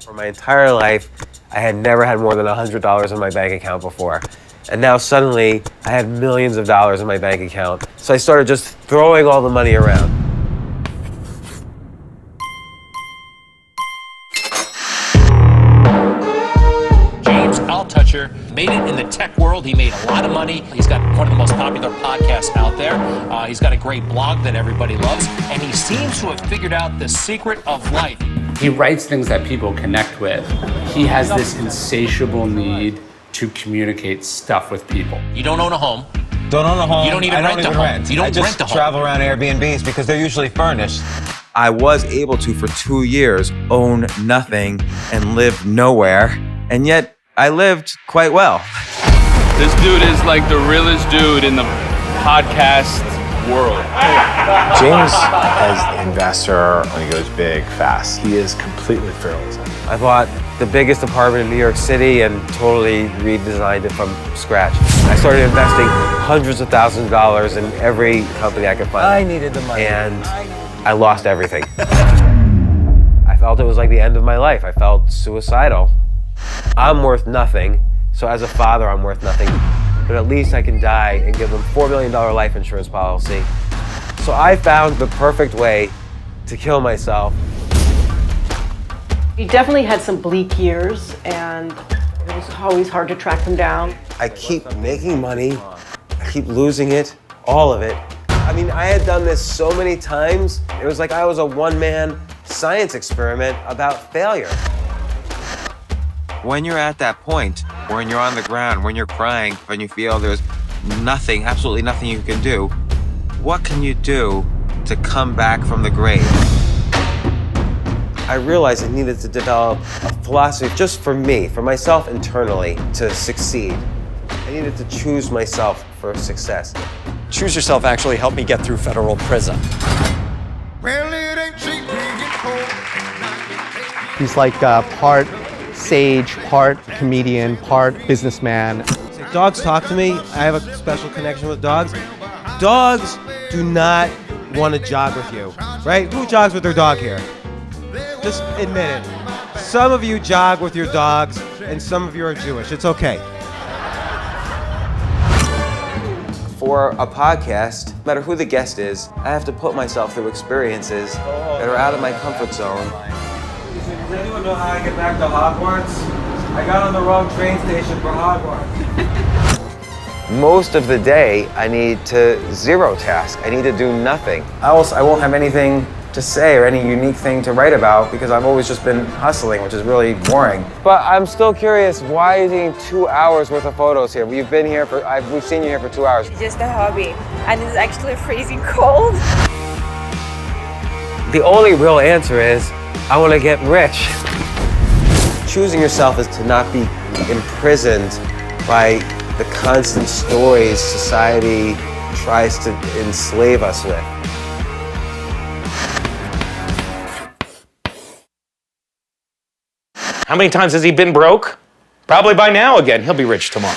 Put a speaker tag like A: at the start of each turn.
A: For my entire life, I had never had more than $100 in my bank account before. And now suddenly, I had millions of dollars in my bank account. So I started just throwing all the money around.
B: Altucher made it in the tech world. He made a lot of money. He's got one of the most popular podcasts out there. He's got a great blog that everybody loves, and he seems to have figured out the secret of life.
C: He writes things that people connect with. He has this insatiable need to communicate stuff with people.
B: You don't own a home.
D: Don't own a home.
B: You don't even rent a home. You don't rent a home.
D: I just travel around Airbnbs because they're usually furnished.
E: I was able to, for 2 years, own nothing and live nowhere, and yet I lived quite well.
F: This dude is like the realest dude in the podcast world.
G: James, as an investor, when he goes big, fast, he is completely fearless.
A: I bought the biggest apartment in New York City and totally redesigned it from scratch. I started investing hundreds of thousands of dollars in every company I could find.
D: I needed the money.
A: And I lost everything. I felt it was like the end of my life. I felt suicidal. I'm worth nothing, so as a father, I'm worth nothing. But at least I can die and give them $4 million life insurance policy. So I found the perfect way to kill myself.
H: He definitely had some bleak years, and it was always hard to track him down.
A: I keep making money, I keep losing it, all of it. I mean, I had done this so many times, it was like I was a one-man science experiment about failure.
E: When you're at that point, when you're on the ground, when you're crying, when you feel there's nothing, absolutely nothing you can do, what can you do to come back from the grave?
A: I realized I needed to develop a philosophy just for me, for myself internally, to succeed. I needed to choose myself for success.
I: Choose Yourself actually helped me get through federal prison.
J: He's like part sage, part comedian, part businessman.
A: Dogs talk to me. I have a special connection with dogs. Dogs do not want to jog with you, right? Who jogs with their dog here? Just admit it. Some of you jog with your dogs, and some of you are Jewish. It's okay. For a podcast, no matter who the guest is, I have to put myself through experiences that are out of my comfort zone. Does anyone know how I get back to Hogwarts? I got on the wrong train station for Hogwarts. Most of the day, I need to zero task. I need to do nothing. Else, I won't have anything to say or any unique thing to write about because I've always just been hustling, which is really boring. But I'm still curious, why are you taking 2 hours worth of photos here? We've been here for, we've seen you here for 2 hours.
K: It's just a hobby, and it's actually freezing cold.
A: The only real answer is, I want to get rich. Choosing yourself is to not be imprisoned by the constant stories society tries to enslave us with.
I: How many times has he been broke? Probably by now again. He'll be rich tomorrow.